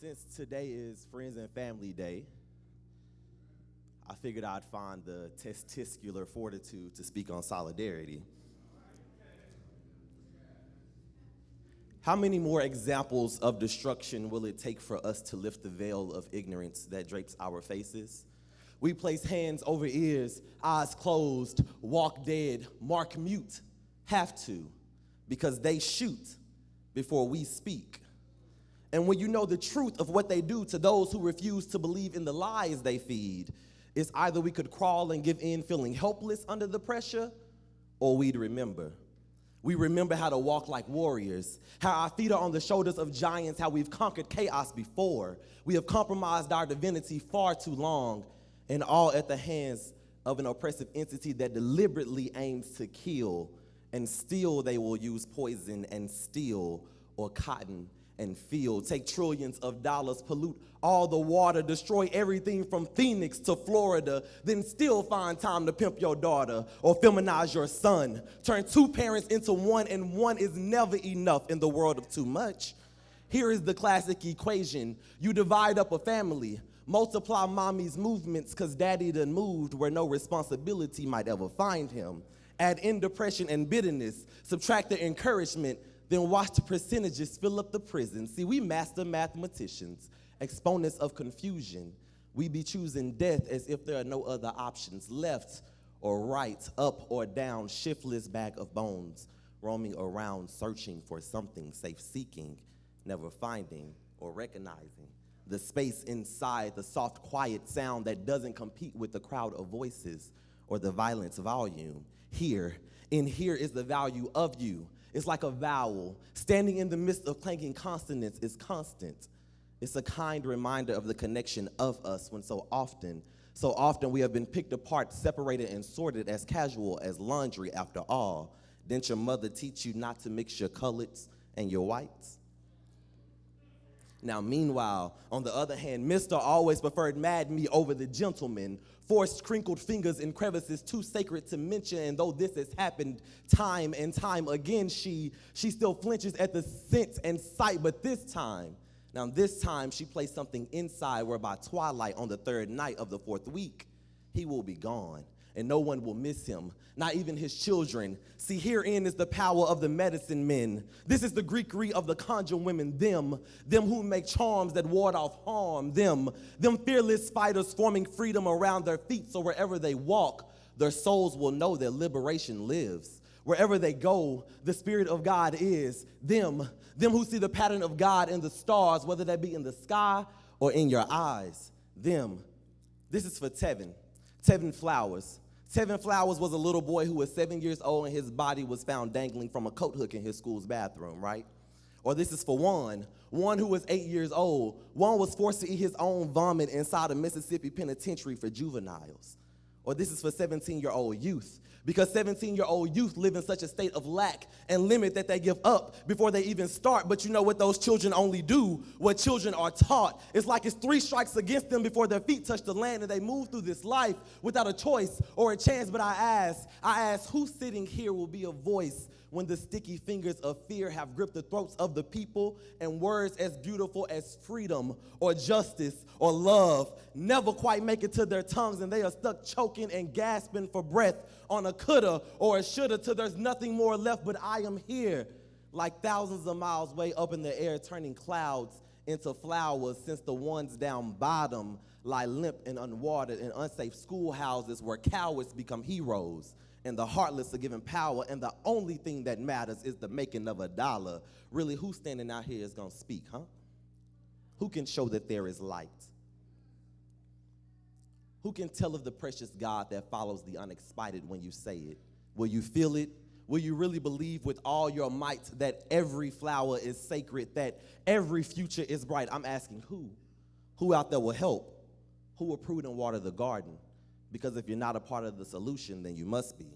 Since today is Friends and Family Day, I figured I'd find the testicular fortitude to speak on solidarity. How many more examples of destruction will it take for us to lift the veil of ignorance that drapes our faces? We place hands over ears, eyes closed, walk dead, mark mute, have to, because they shoot before we speak. And when you know the truth of what they do to those who refuse to believe in the lies they feed, it's either we could crawl and give in feeling helpless under the pressure, or we'd remember. We remember how to walk like warriors, how our feet are on the shoulders of giants, how we've conquered chaos before. We have compromised our divinity far too long, and all at the hands of an oppressive entity that deliberately aims to kill, and still they will use poison and steel or cotton and field, take trillions of dollars, pollute all the water, destroy everything from Phoenix to Florida, then still find time to pimp your daughter or feminize your son. Turn two parents into one, and one is never enough in the world of too much. Here is the classic equation. You divide up a family, multiply mommy's movements because daddy done moved where no responsibility might ever find him. Add in depression and bitterness, subtract the encouragement, then watch the percentages fill up the prison. See, we master mathematicians, exponents of confusion. We be choosing death as if there are no other options, left or right, up or down, shiftless bag of bones, roaming around searching for something safe, seeking, never finding or recognizing the space inside, the soft, quiet sound that doesn't compete with the crowd of voices or the violence volume. Here is the value of you. It's like a vowel. Standing in the midst of clanking consonants is constant. It's a kind reminder of the connection of us when so often we have been picked apart, separated, and sorted as casual as laundry after all. Didn't your mother teach you not to mix your colors and your whites? Now, meanwhile, on the other hand, Mr. always preferred mad me over the gentleman, forced crinkled fingers in crevices too sacred to mention, and though this has happened time and time again, she still flinches at the sense and sight, but this time she placed something inside where by twilight on the third night of the fourth week, he will be gone, and no one will miss him, not even his children. See, herein is the power of the medicine men. This is the Greekery of the conjure women, them who make charms that ward off harm, them fearless fighters forming freedom around their feet, so wherever they walk, their souls will know that liberation lives. Wherever they go, the Spirit of God is. Them who see the pattern of God in the stars, whether that be in the sky or in your eyes. Them. This is for Tevin Flowers. Tevin Flowers was a little boy who was 7 years old and his body was found dangling from a coat hook in his school's bathroom, right? Or this is for Juan who was 8 years old. Juan was forced to eat his own vomit inside a Mississippi penitentiary for juveniles. Or this is for 17-year-old youth, because 17-year-old youth live in such a state of lack and limit that they give up before they even start. But you know what those children only do? What children are taught. It's like it's 3 strikes against them before their feet touch the land and they move through this life without a choice or a chance. But I ask, who sitting here will be a voice when the sticky fingers of fear have gripped the throats of the people, and words as beautiful as freedom or justice or love never quite make it to their tongues, and they are stuck choking and gasping for breath on a coulda or a shoulda till there's nothing more left but I am here, like thousands of miles way up in the air, turning clouds into flowers, since the ones down bottom lie limp and unwatered in unsafe schoolhouses where cowards become heroes and the heartless are given power, and the only thing that matters is the making of $1. Really, who's standing out here is gonna speak, huh? Who can show that there is light? Who can tell of the precious God that follows the unexpected when you say it? Will you feel it? Will you really believe with all your might that every flower is sacred, that every future is bright? I'm asking who? Who out there will help? Who will prune and water the garden? Because if you're not a part of the solution, then you must be.